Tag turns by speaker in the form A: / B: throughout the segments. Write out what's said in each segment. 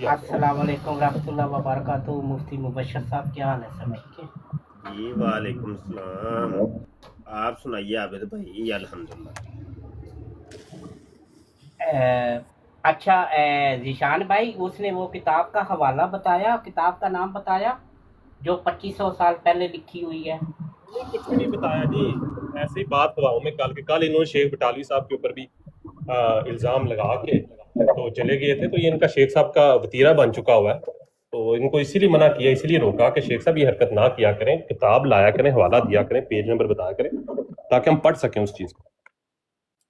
A: अस्सलाम वालेकुम रहमतुल्लाहि व बरकातहू। मुफ्ती मुबशर साहब, क्या हाल है? सब ठीक है?
B: जी वालेकुम सलाम। आप सुनाइए आबिद भाई। अल्हम्दुलिल्लाह।
A: अच्छा, जीशान भाई, उसने वो किताब का हवाला बताया, किताब का नाम बताया जो 2500 साल पहले लिखी हुई है।
C: नहीं, कुछ भी नहीं बताया जी, ऐसे ही बात हवाओं में कल के कल इन्होंने शेख बटालवी साहब के ऊपर भी इल्ज़ाम लगा के तो चले गए थे। तो ये इनका शेख साहब का वतीरा बन चुका हुआ है, तो इनको इसीलिए मना किया, इसीलिए रोका कि शेख साहब ये हरकत ना किया करें, किताब लाया करें, हवाला दिया करें, पेज नंबर बताया करें ताकि हम पढ़ सकें उस चीज़ को।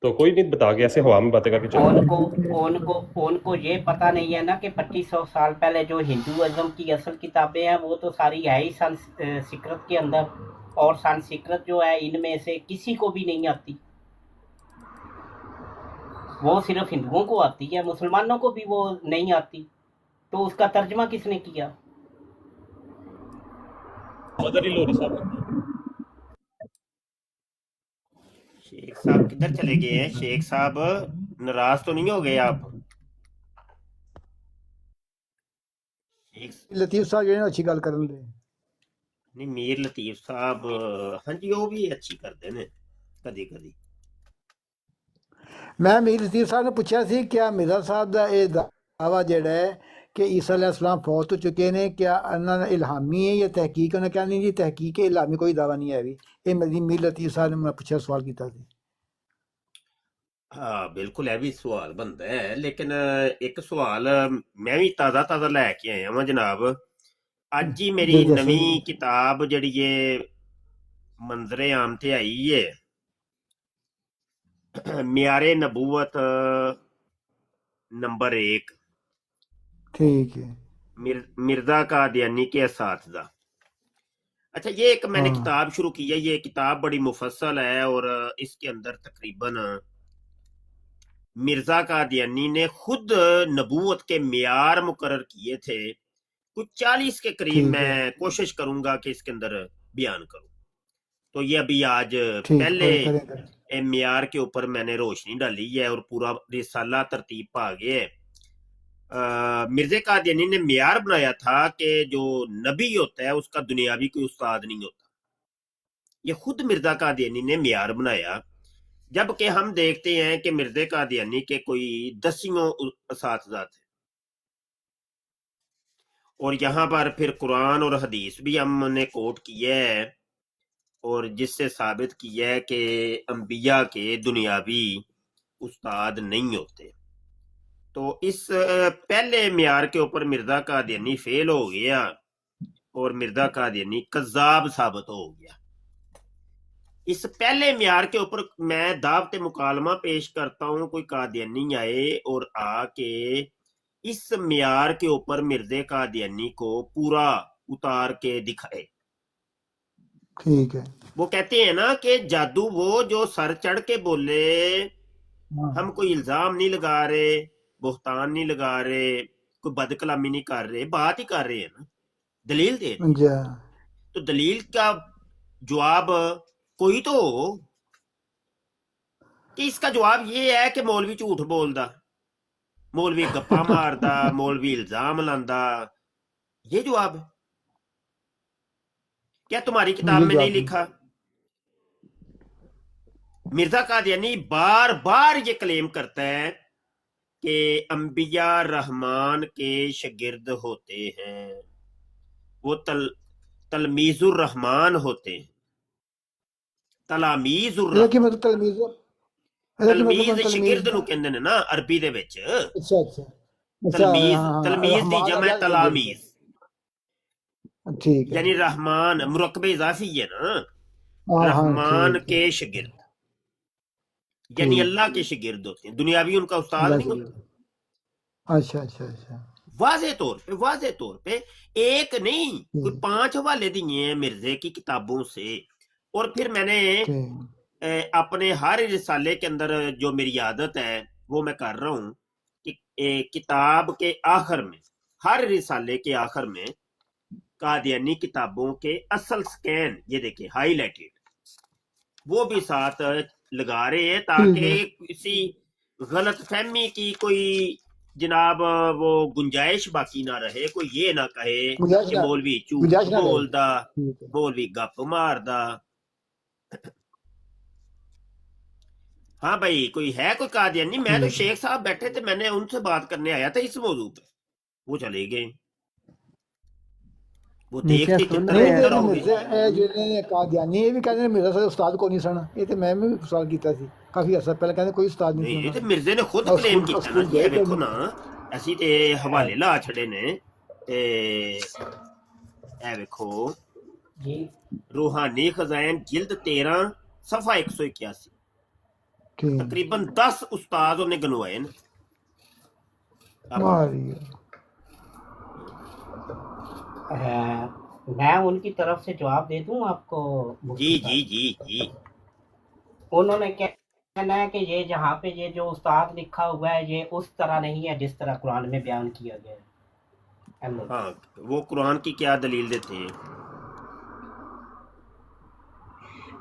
C: तो कोई नहीं बता के ऐसे हवा में बातें करके चलो।
A: उनको उनको उनको ये पता नहीं है ना कि 2500 साल पहले जो हिंदुइज्म की असल किताबें हैं वो तो सारी है ही संस्कृत के अंदर, और संस्कृत जो है इनमें से किसी को भी नहीं आती, वो सिर्फ हिंदुओं को आती है, मुसलमानों को भी वो नहीं आती। तो उसका तर्जमा किसने किया?
C: मदर लोरी साहब।
B: शेख साहब किधर चले गए हैं? शेख साहब नाराज तो नहीं हो गए आप?
D: लतीफ साहब जो अच्छी गल करन दे।
B: नहीं, मीर लतीफ साहब, हाँ जी, वो भी अच्छी करते ने कदी कदी।
D: मैं मीर लतीफ साहब ने पूछा सी क्या मिर्जा साहब का यह दावा जड़ा है कि ईसा अलैहिस्सलाम फौत हो चुके ने, क्या इन्होंने इल्हामी है या तहकीक? उन्हें क्या नहीं जी, तहकीक है, इल्हामी कोई दावा नहीं है भी। ये मेरी मीर लतीफ साहब ने मैं पूछा, सवाल किया सी।
B: हाँ बिल्कुल, है भी सवाल बनता है, लेकिन एक सवाल मैं भी ताज़ा ताज़ा लैके आया वां जनाब। अज ही मेरी
D: जी दसो
B: नवी
D: जी।
B: किताब जड़ी ये मंजरे आम ते आई है, मियारे नबूवत नंबर 1,
D: ठीक है।
B: मिर्जा कादियानी के असातिज़ा। अच्छा, ये एक मैंने
D: हाँ
B: किताब शुरू की है। ये किताब बड़ी मुफस्सल है और इसके अंदर तकरीबन मिर्जा कादियानी ने खुद नबूवत के मियार मुकर्रर किए थे, कुछ 40 के करीब।
D: ठीक है।
B: मैं कोशिश करूंगा कि इसके अंदर बयान करूं। तो ये अभी आज
D: ठीक
B: पहले
D: करें।
B: मियार के ऊपर मैंने रोशनी डाली है और पूरा रिसाला तरतीब पा गया है। मिर्जा कादियानी ने मियार बनाया था कि जो नबी होता है उसका दुनियावी कोई उस्ताद नहीं होता। ये खुद मिर्जा कादियानी ने मियार बनाया, जबकि हम देखते हैं कि मिर्जा कादियानी के कोई दसियों असातिज़ा थे। और यहाँ पर फिर कुरान और हदीस भी हमने कोट किया है और जिससे साबित किया है कि अंबिया के दुनियावी उस्ताद नहीं होते। तो इस पहले मियार के ऊपर मिर्जा कादियानी फेल हो गया और मिर्जा कादियानी कज़्ज़ाब साबित हो गया। इस पहले मियार के ऊपर मैं दावत मुकालमा पेश करता हूं, कोई कादियानी आए और आके इस मियार के ऊपर मिर्जे कादियानी को पूरा उतार के दिखाए।
D: ठीक है।
B: वो कहते हैं ना कि जादू वो जो सर चढ़ के बोले, हम कोई इल्जाम नहीं लगा रहे, बुहतान नहीं लगा रहे, कोई बदकलामी नहीं कर रहे, बात ही कर रहे हैं ना, दलील दे रहे हैं। तो दलील का जवाब कोई तो हो कि इसका जवाब ये है कि मौलवी झूठ बोलदा, मौलवी गप्पा मारदा, मौलवी इल्जाम लांदा। ये जवाब है। क्या तुम्हारी किताब में नहीं लिखा? मिर्जा कादियानी बार बार ये क्लेम करता है कि अंबिया रहमान के शागिर्द होते हैं, वो तलमीजुर रहमान होते हैं। तलामीजुर रहमान, तलमीज शागिर्द नु कहंदे ने ना अरबी दे विच।
D: अच्छा अच्छा।
B: तलमीज दी जमा है तलामीज,
D: ठीक है।
B: यानी रहमान मुरक्कबे इजाफी है ना, रहमान के शागिर्द यानी अल्लाह के शागिर्द होते हैं, दुनियावी उनका उस्ताद नहीं होता।
D: अच्छा अच्छा अच्छा।
B: वाज़े तौर पे एक नहीं, कोई 5 हवाले दिए हैं मिर्जे की किताबों से। और फिर मैंने अपने हर रिसाले के अंदर जो मेरी आदत है वो मैं कर रहा हूं कि किताब के आखिर में, हर रिसाले के आखिर में कादियानी किताबों के असल स्कैन, ये देखिए हाईलाइटेड, वो भी साथ लगा रहे हैं ताकि किसी गलत फहमी की कोई جناب وہ گنجائش باقی نہ رہے، کوئی یہ نہ کہے
D: گنجائش
B: کہ
D: نہ
B: مولوی جھوٹ
D: گنجائش نہ رہے
B: بولدا،
D: ٹھیک ہے
B: مولوی گپ ماردا۔ ہاں بھائی، کوئی ہے کوئی قادیانی؟ میں تو
D: ٹھیک ہے
B: شیخ صاحب بیٹھے تھے، میں نے ان سے بات کرنے آیا تھا اس موضوع پہ، وہ چلے گئے، وہ
E: نیچے
B: دیکھتے
E: سن
B: تتر
E: رہے
D: نہیں
E: ہیں
B: بتر
D: تے
B: ہو
E: سب۔
B: گئے۔
D: مرزا اے جڑے قادیانی یہ بھی کہتے ہیں مرزا صاحب استاد کو نہیں سن، یہ تے میں بھی سوال کیتا سی کافی عرصہ پہلے، کہتے کوئی استاد نہیں سی
B: نہیں یہ
D: انہاں
B: تو
D: دا،
B: مرزے نے خود
D: اور
B: کلیم کیتا نا
D: اسکول
B: جی،
D: گئے
B: اے
D: کوئی
B: ویکھو نا،
D: نہیں۔
B: اسی تے حوالے لا چھڑے نے، تے اے ویکھو
A: جی
B: روحانی خزائن جلد 13 صفحہ 181،
D: ٹھیک
B: تقریباً 10 استاد انہیں گنوائے نا اپنے۔
D: ماری
A: میں ان کی طرف سے جواب دے دوں آپ کو
B: جی
A: مفتی
B: جی
A: صاحب؟
B: جی جی
A: انہوں نے کہنا ہے کہ یہ جہاں پہ یہ جو استاد لکھا ہوا ہے یہ اس طرح نہیں ہے جس طرح قرآن میں بیان کیا گیا ہے۔ ہیلو،
B: ہاں، وہ قرآن کی کیا دلیل دیتے ہیں؟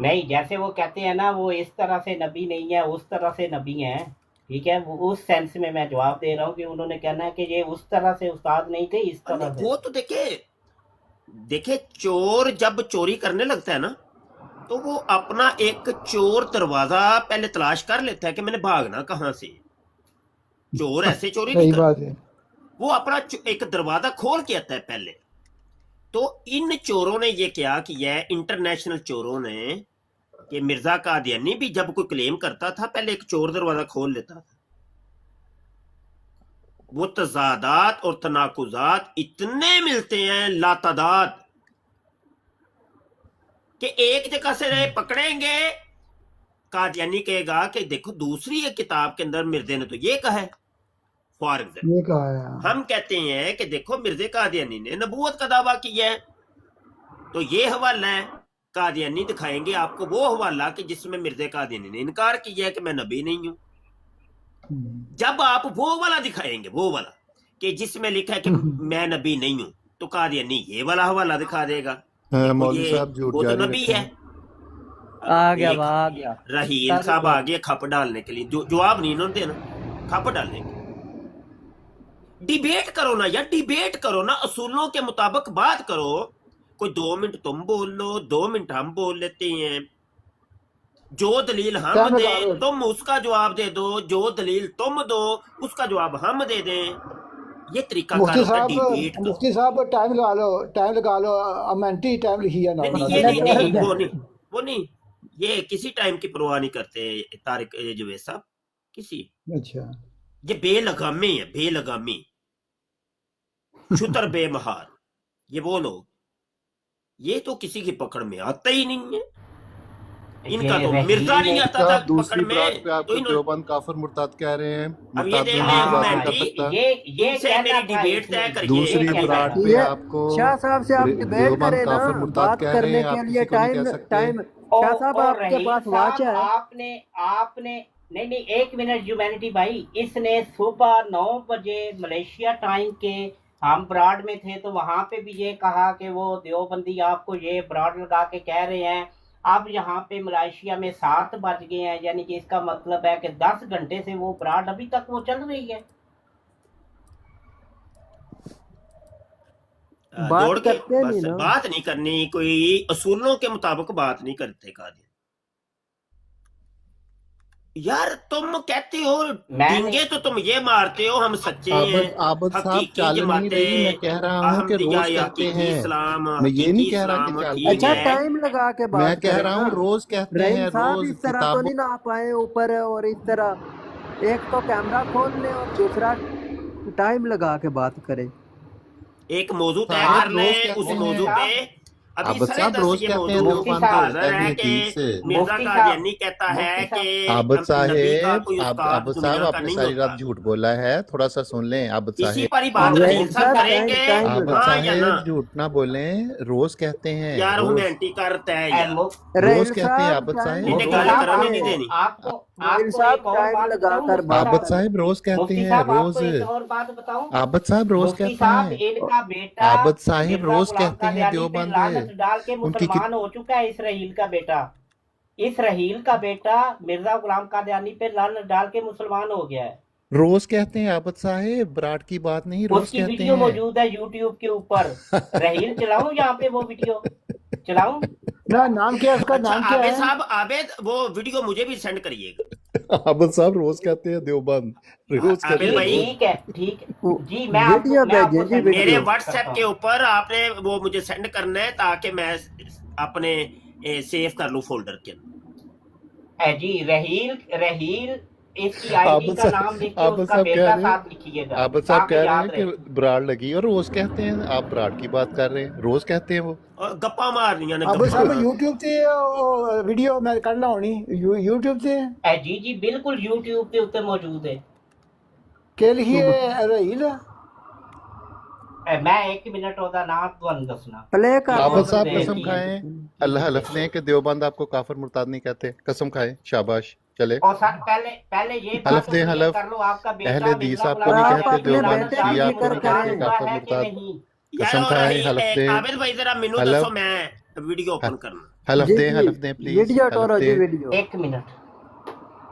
A: نہیں جیسے وہ کہتے ہیں نا وہ اس طرح سے نبی نہیں ہے اس طرح سے نبی ہیں، ٹھیک ہے، وہ اس سینس میں جواب دے رہا ہوں کہ انہوں نے کہنا ہے کہ یہ اس طرح سے استاد نہیں تھے، اس طرح
B: نہیں
A: سے
B: وہ تو دیکھے چور جب چوری کرنے لگتا ہے نا تو وہ اپنا ایک چور دروازہ پہلے تلاش کر لیتا ہے کہ میں نے بھاگنا کہاں سے۔ چور ایسے چوری نہیں
D: صحیح
B: کرتا،
D: بات ہے۔
B: وہ اپنا ایک دروازہ کھول کے آتا ہے پہلے۔ تو ان چوروں نے یہ کیا کیا ہے، انٹرنیشنل چوروں نے، کہ مرزا قادیانی بھی جب کوئی کلیم کرتا تھا پہلے ایک چور دروازہ کھول لیتا تھا۔ وہ تضادات اور تناقضات اتنے ملتے ہیں لاتعداد کہ ایک جگہ سے پکڑیں گے، قادیانی کہے گا کہ دیکھو دوسری ایک کتاب کے اندر مرزے نے تو یہ کہا ہے، فار ایگزامپل
D: یہ کہا ہے
B: ہم کہتے ہیں کہ دیکھو مرزا قادیانی نے نبوت کا دعویٰ کیا ہے، تو یہ حوالہ ہے، قادیانی دکھائیں گے آپ کو وہ حوالہ کہ جس میں مرزا قادیانی نے انکار کیا ہے کہ میں نبی نہیں ہوں۔ جب آپ وہ والا دکھائیں گے، وہ والا کہ جس میں لکھا ہے کہ میں نبی نہیں ہوں، تو قادیانی یہ والا حوالہ دکھا دے گا، دیکھو
F: مولوی
B: یہ
F: صاحب جھوٹ
B: وہ تو
F: جاری
B: نبی
F: رکھیں۔
B: ہے۔
E: آ گیا
B: ایک
E: وہ آ گیا
B: رحیل صاحب آگے کھپ ڈالنے کے لیے، جواب نہیں انہوں نے دینا، کھپ ڈالنے کے۔ ڈیبیٹ کرو نا یار، ڈیبیٹ کرو نا، اصولوں کے مطابق بات کرو، کوئی 2 منٹ تم بول لو، 2 منٹ ہم بول لیتے ہیں، جو دلیل ہم
D: ٹائم
B: دیں
D: لگا رہے
B: تم اس کا جواب دے دو، جو دلیل تم دو اس کا جواب ہم دے دیں، یہ طریقہ کار ہوتا ہے ڈیبیٹ کا۔
D: مفتی صاحب ٹائم لگا لو امینٹی ٹائم لکھی ہے
B: نہیں
D: نال
B: نہیں، یہ نہیں وہ نہیں، یہ کسی ٹائم کی پرواہ نہیں کرتے طارق جوید صاحب، کسی،
D: اچھا
B: یہ بے لگامی ہے، بے لگامی، چھتر بے مہار، یہ وہ لوگ، یہ تو کسی کی پکڑ میں آتا ہی نہیں ہے، ان کا تو مرزا نہیں آتا تھا
F: صاحب
B: پکڑ
F: دوسری
B: میں،
F: برانچ پہ آپ
B: تو
F: کو
B: انہوں
F: دیوبند کافر مرتاد کہہ رہے ہیں،
B: اب یہ
F: مرتاد
B: دے
F: میں
B: لیں
F: کوئی بات نہیں کر
B: ہمینٹی،
F: سکتا۔
A: یہ
B: ان سے
A: کہنا
B: میری
A: تھا
B: ڈیبیٹ
A: اس
B: طے
A: نے،
B: کریے،
F: دوسری
A: یہ کہنا
F: برانچ
A: تھا۔
F: پہ
E: یہ
F: آپ کو
E: شاہ صاحب سے آپ ڈیبیٹ
F: دیوبند
E: کریں نا،
F: کافر مرتاد
E: بات
F: کہہ رہے
E: کرنے
F: ہیں،
E: کے
F: آپ
E: لیے
F: کسی کو نہیں کہہ سکتے۔
E: شاہ صاحب
A: اور
E: آپ کے
A: رحیم
E: پاس
A: صاحب
E: واچہ ہے۔
A: آپ نے نہیں ایک منٹ ہیومینٹی بھائی، اس نے صبح 9 بجے ملیشیا ٹائم کے، ہم براڈ میں تھے تو وہاں پہ بھی یہ کہا کہ وہ دیوبندی آپ کو یہ براڈ لگا کے کہہ رہے ہیں، اب یہاں پہ ملائیشیا میں 7 بج گئے ہیں، یعنی کہ اس کا مطلب ہے کہ 10 گھنٹے سے وہ براڈ ابھی تک وہ چل رہی ہے۔
B: دوڑ
E: بات
B: کے
E: کرتے
B: بس
E: نہیں نا۔
B: بات نہیں کرنی، کوئی اصولوں کے مطابق بات نہیں کرتے قاضی۔ یار تم کہتے ہو ڈینگے تو تم یہ مارتے ہو ہم سچے ہیں،
F: عابد صاحب
B: حقیقی
F: چال نہیں رہی، میں
B: جماعتیں،
F: کہہ رہا ہوں کہ
B: احمدیہ
F: روز
B: یا
F: کہتے
B: حقیقی
F: ہیں،
B: اسلام،
F: میں یہ
B: حقیقی
F: نہیں کہہ رہا کہ
B: اسلام
F: چال
B: ٹھیک
E: اچھا
F: نہیں رہی،
B: ہے۔
E: ٹائم لگا کے
F: میں
E: بات
F: کہہ
E: کریں
F: رہا
E: نا
F: ہوں روز کہتے
E: رحیم
F: ہیں،
E: صاحب،
F: روز
E: اس طرح تو
F: کتابوں
E: نہیں نہ آپ آئے اوپر اور اس طرح، ایک تو کیمرہ کھول لیں اور دوسرا ٹائم لگا کے بات کریں۔
B: ایک موضوع طے
F: صاحب
B: کر
F: روز
B: لیں، اس
F: کہتے
B: موضوع
F: ہیں،
B: پہ ابھی
F: عابد
B: سرے
F: صاحب
B: دس
F: روز
B: یہ
F: کہتے ہیں
B: موضوع
A: مفتی
F: دیوبند
A: صاحب
F: بولتا
B: حاضر
F: ہے
B: ہے
F: اپنی
B: کہ
F: حدیث سے۔
B: مرزا
A: مفتی
B: قادیانی
A: صاحب
B: کہتا ہے
A: مفتی
B: کہ
A: صاحب
F: عابد
B: نبی کا
F: صاحب
B: کوئی استاد
F: عابد صاحب
B: دنیا
F: آپ
B: کا
F: نے
B: نہیں
F: ساری
B: ہوتا،
F: رات جھوٹ بولا ہے، تھوڑا سا سن لیں عابد
B: اسی
F: صاحب۔
B: پر ہی بات
A: اور
B: رحیم
E: رحیم
B: صاحب
E: صاحب
B: کریں گے،
E: ٹائم
F: عابد
E: لگا۔
B: ہاں یا نہ؟
F: صاحب جھوٹ نہ بولیں، روز کہتے ہیں،
B: یار
F: روز
B: ہیومینٹی کرتا ہے یار،
F: روز
E: رحیم
F: کہتے ہیں
E: صاحب
F: عابد
E: ٹائم
F: صاحب،
B: انہیں
A: مفتی
E: لگا
B: گل
F: روز
A: صاحب
B: کرنے
E: کے،
B: نہیں دینی۔
E: رحیم
A: آپ کو
E: صاحب
A: ایک اور
E: ٹائم
A: بات
E: لگا
A: بتاؤں
E: کر
A: مفتی
E: بات
F: عابد
A: صاحب،
E: کریں۔
F: صاحب روز کہتے
A: مفتی
F: ہیں،
A: صاحب آپ کو
F: روز
A: ایک اور بات بتاؤں،
F: عابد صاحب روز
A: مفتی
F: کہتے
A: صاحب
F: ہیں،
A: ان کا بیٹا
F: عابد صاحب
A: مرزا
F: روز
A: غلام
F: کہتے ہیں
A: قادیانی پہ
F: دیوبند
A: لعنت ڈال کے
F: ان کی
A: مسلمان ہو چکا ہے، اسرائیل کا بیٹا، اسرائیل کا بیٹا مرزا غلام قادیانی پہ لعنت ڈال کے مسلمان ہو گیا ہے۔
F: रोज कहते हैं आबद साहेब, ब्राड की बात नहीं, रोज
A: उसकी
F: कहते
A: वीडियो
F: हैं।
A: मौजूद है यूट्यूब के ऊपर। रहील चलाऊं यहाँ पे वो वीडियो चलाऊं?
D: ना नाम क्या है उसका,
B: अच्छा
D: नाम क्या
B: आबिद
D: है?
B: साहब, आबिद वो वीडियो मुझे भी सेंड करिएगा।
F: आबद साहब रोज कहते हैं देवबंद, रोज कहते
B: आबिद
F: हैं
B: भाई,
F: रोज।
A: ठीक है, ठीक है
E: वो
A: जी, मैं
E: वीडियो
A: आपको
E: भेजिए जी,
A: send
B: मेरे
E: वीडियो।
B: व्हाट्सएप के ऊपर आपने वो मुझे सेंड करना है ताकि मैं अपने सेव कर लूं फोल्डर के अंदर।
A: जी रहील इसकी आईडी
F: आबद
A: का नाम लिख के
F: आबद
A: उसका
F: साहब कह
A: बेटा
F: रहे
A: साथ
F: हैं,
A: लिखिएगा
F: आबद साहब
A: ताकि
F: कह रहे
A: याद
F: हैं
A: रहे।
F: कि ब्राड लगी और रोज कहते हैं, आप ब्राड की बात कर रहे हैं, रोज कहते हैं वो।
B: और गप्पा मारनियां ने
D: अब
B: गप्पा
D: साहब यूट्यूब से वीडियो मैं कर ला होनी यूट्यूब से
A: जी जी बिल्कुल यूट्यूब के ऊपर मौजूद है।
D: के लिए रहील
A: मैं 1 मिनट ਉਹਦਾ ਨਾਮ ਤੁਹਾਨੂੰ ਦੱਸਣਾ।
E: प्ले कर
F: आबद साहब
A: देखिए।
F: कसम खाएं, अल्लाह हलफ दें कि देवबंद आपको काफिर मुर्ताद नहीं कहते, कसम खाएं, शाबाश, चले।
A: और पहले ये बात
F: हलफ
A: तो
F: दे
A: clear
F: हलफ,
A: कर लो, आपका बेटा
F: अहले हदीस
A: मिर्जा
F: आपको
A: गुलाम
F: नहीं
E: आप
F: कहते
E: अपने
A: अहमद
F: देवबंद,
E: बेटे की
F: शिया
E: जिक्र
F: आपको नहीं
E: करें।
F: कहते काफिर
A: है कि
F: मुर्ताद,
A: नहीं?
B: यार
F: कसम
B: और
F: खाएं, हलफ दें,
B: आबिद भाई जरा मेनू
F: हलफ
B: दसो, मैं वीडियो ओपन करना।
F: हलफ
E: जी
F: दें,
E: जी
F: हलफ दें प्लीज,
E: वीडियो
F: हलफ
E: टोरो जी,
F: दें।
E: वीडियो।
A: 1 मिनट।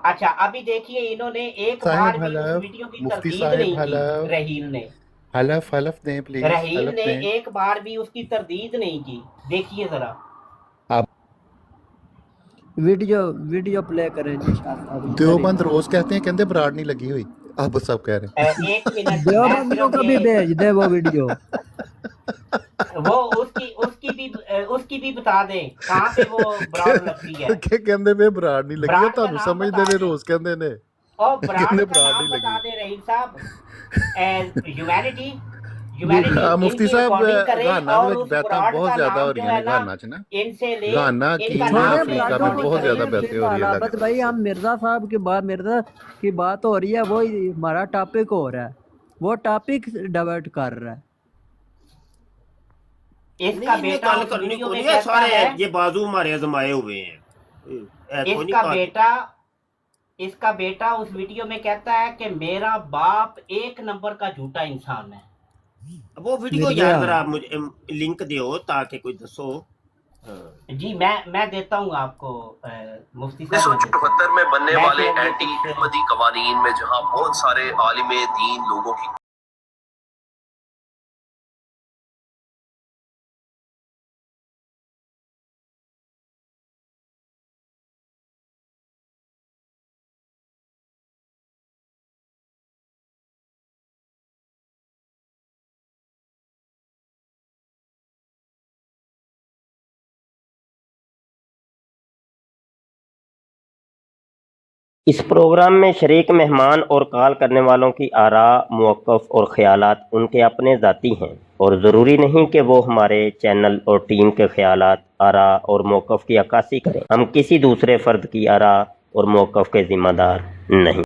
A: अच्छा अभी देखिए, इन्होंने एक
F: साहिब
A: बार भी उस
F: हलफ,
A: वीडियो की
F: मुफ्ती
A: तरदीद
F: साहिब
A: नहीं की।
F: हलफ,
A: रहील ने
F: हलफ दें प्लीज,
A: रहील
F: हलफ
A: ने
F: दें।
A: एक बार भी उसकी तरदीद नहीं की। देखिए जरा
F: आप
E: वीडियो वीडियो प्ले करें जी शाह साहब।
F: देवबंद रोज कहते हैं, कहते ब्राड नहीं लगी हुई, आप सब कह रहे हैं।
A: 1 मिनट।
E: देवबंदियों को भी भेज दे वो वीडियो।
A: वो उसकी भी बता दें कहाँ पे वो ब्राउन लगती है।
F: कि कहते वे ब्राड नहीं लगी,
A: ब्राड का
F: ਤੁਹਾਨੂੰ
A: नाम
F: ਸਮਝਦੇ
A: बता
F: ਨੇ
A: दें।
F: रोज ਕਹਿੰਦੇ ਨੇ
A: और ब्रांड
F: कहते
A: का
F: ब्राड
A: नाम
F: नहीं
A: बता
F: लगी।
A: दे रहील साहब। ह्यूमैनिटी
F: मुफ्ती
A: इनकी
F: साहब
A: रिकॉर्डिंग करें
F: गाना
A: और
F: में
A: उस
F: बैठा
A: ब्रांड
F: बहुत
A: का
F: ज्यादा
A: नाम
F: हो
A: जो
F: रही
A: है
F: है
A: ना
F: गाना च ना,
A: इनसे ले,
F: गाना
A: इनका
F: कीनिया
A: नाम
E: छोड़े
F: अफ्रीका
E: ब्राडों
F: में
E: को
F: बहुत ज्यादा
E: करें
F: बहते हो रही है
E: फिलहाल।
F: लग
E: भाई हम मिर्जा साहब की बात हो रही है, वो हमारा टॉपिक हो रहा है, वो टॉपिक डाइवर्ट कर रहा है।
A: इसका
B: नहीं,
A: बेटा
B: गल
A: उस
B: करनी
A: वीडियो
B: को
A: में
B: नहीं है,
A: कहता
B: सारे
A: है,
B: ये बाजू हमारे आजमाए हुए हैं, ऐसा नहीं बात।
A: इसका बेटा उस वीडियो में कहता है कि मेरा बाप 1 नंबर का झूठा इंसान है।
B: वो वीडियो
E: मिल गया।
B: यार जरा मुझे लिंक दियो ताकि कोई दसो। हाँ।
A: जी मैं देता हूँ आपको मुफ्ती साहब।
G: 1974 में बनने
A: मैं
G: वाले
A: फिर अभी
G: एंटी
A: कुछ-
G: अहमदी कवानीन में जहां बहुत सारे आलिम दीन लोगों की
H: इस प्रोग्राम में शरीक मेहमान और कॉल करने वालों की आरा, मौक़िफ़ और ख़यालात उनके अपने ज़ाती हैं और ज़रूरी नहीं कि वो हमारे चैनल और टीम के ख़यालात, आरा और मौक़िफ़ की अक्कासी करें। हम किसी दूसरे फ़र्द की आरा और मौक़िफ़ के ज़िम्मेदार नहीं।